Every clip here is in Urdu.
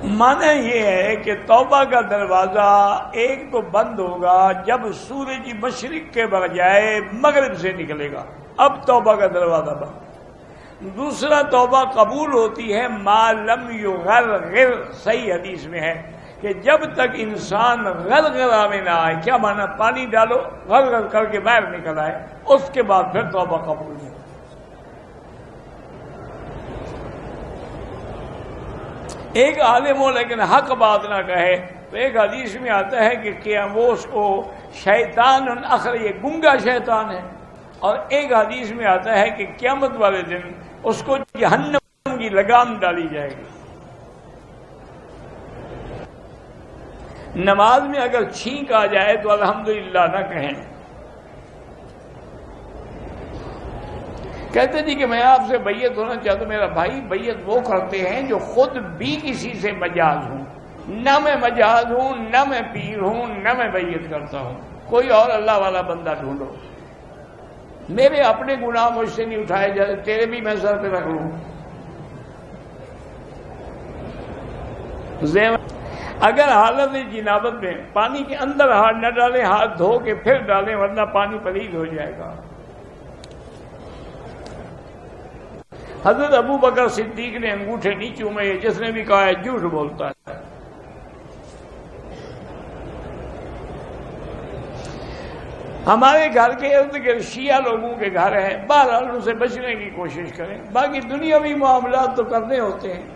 معنی یہ ہے کہ توبہ کا دروازہ ایک تو بند ہوگا جب سورج مشرق کے بجائے مغرب سے نکلے گا، اب توبہ کا دروازہ بند۔ دوسرا توبہ قبول ہوتی ہے ما لم یغرغر، صحیح حدیث میں ہے کہ جب تک انسان غرغرہ میں نہ آئے، کیا معنی؟ پانی ڈالو غرغر کر کے باہر نکل آئے، اس کے بعد پھر توبہ قبول نہیں۔ ایک عالم ہو لیکن حق بات نہ کہے تو ایک حدیث میں آتا ہے کہ وہ اس کو شیطان اخر، یہ گنگا شیطان ہے، اور ایک حدیث میں آتا ہے کہ قیامت والے دن اس کو جہنم کی لگام ڈالی جائے گی۔ نماز میں اگر چھینک آ جائے تو الحمدللہ نہ کہیں، کہتے جی کہ میں آپ سے بیعت ہونا چاہتا ہوں۔ میرا بھائی، بیعت وہ کرتے ہیں جو خود بھی کسی سے مجاز ہوں، نہ میں مجاز ہوں، نہ میں پیر ہوں، نہ میں بیعت کرتا ہوں، کوئی اور اللہ والا بندہ ڈھونڈو، میرے اپنے گناہ مجھ سے نہیں اٹھائے جاتے، تیرے بھی میں سر پہ رکھ لوں۔ اگر حالت جنابت میں پانی کے اندر ہاتھ نہ ڈالیں، ہاتھ دھو کے پھر ڈالیں، ورنہ پانی پلید ہو جائے گا۔ حضرت ابو بکر صدیق نے انگوٹھے نہیں چومے، جس نے بھی کہا ہے جھوٹ بولتا ہے۔ ہمارے گھر کے ارد گرد شیعہ لوگوں کے گھر ہیں، بہرحال ان سے بچنے کی کوشش کریں، باقی دنیاوی معاملات تو کرنے ہوتے ہیں۔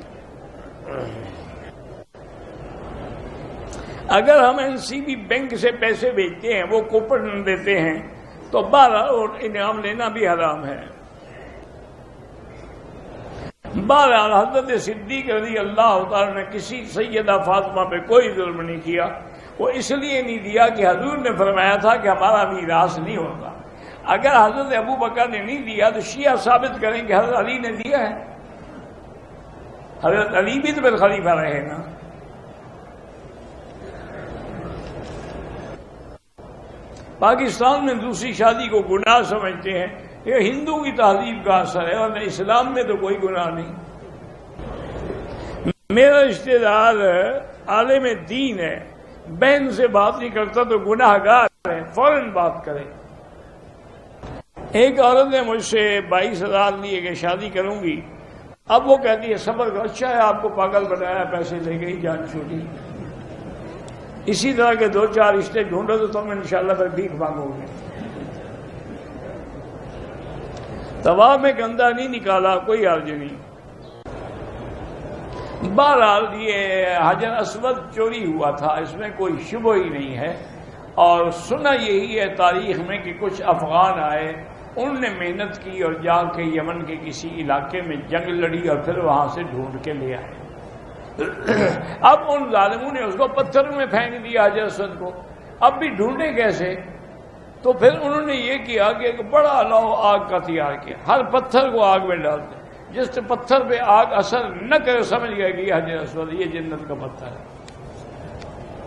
اگر ہم NCB بینک سے پیسے بھیجتے ہیں، وہ کوپن دیتے ہیں، تو بہرحال انعام لینا بھی حرام ہے۔ بہرحال حضرت صدیق رضی اللہ تعالیٰ نے کسی سیدہ فاطمہ پہ کوئی ظلم نہیں کیا، وہ اس لیے نہیں دیا کہ حضور نے فرمایا تھا کہ ہمارا میراث نہیں ہوگا۔ اگر حضرت ابو بکر نے نہیں دیا تو شیعہ ثابت کریں کہ حضرت علی نے دیا ہے، حضرت علی بھی تو پھر خلیفہ رہے نا۔ پاکستان میں دوسری شادی کو گناہ سمجھتے ہیں، یہ ہندو کی تہذیب کا اثر ہے، اور اسلام میں تو کوئی گناہ نہیں۔ میرا رشتہ دار عالم دین ہے، بہن سے بات نہیں کرتا تو گناہ گار ہے، فوراً بات کرے۔ ایک عورت نے مجھ سے 22,000 لیے کہ شادی کروں گی، اب وہ کہتی ہے صبر کرو، اچھا ہے آپ کو پاگل بنایا، پیسے لے گئی، جان چھوٹی۔ اسی طرح کے 2-4 رشتے ڈھونڈو تو تم انشاءاللہ پھر بھیک مانگو گے۔ طواف میں گندہ نہیں نکالا، کوئی حرج نہیں۔ بہرحال یہ حجر اسود چوری ہوا تھا، اس میں کوئی شبہ ہی نہیں ہے، اور سنا یہی ہے تاریخ میں کہ کچھ افغان آئے، انہوں نے محنت کی اور جا کے یمن کے کسی علاقے میں جنگ لڑی اور پھر وہاں سے ڈھونڈ کے لے آئے۔ اب ان ظالموں نے اس کو پتھر میں پھینک دیا حجر اسود کو، اب بھی ڈھونڈے کیسے؟ تو پھر انہوں نے یہ کیا کہ ایک بڑا لو آگ کا تیار کیا، ہر پتھر کو آگ میں ڈالتے، جس پتھر پہ آگ اثر نہ کرے سمجھ گئے کہ یہ حجر اسود، یہ جنت کا پتھر ہے۔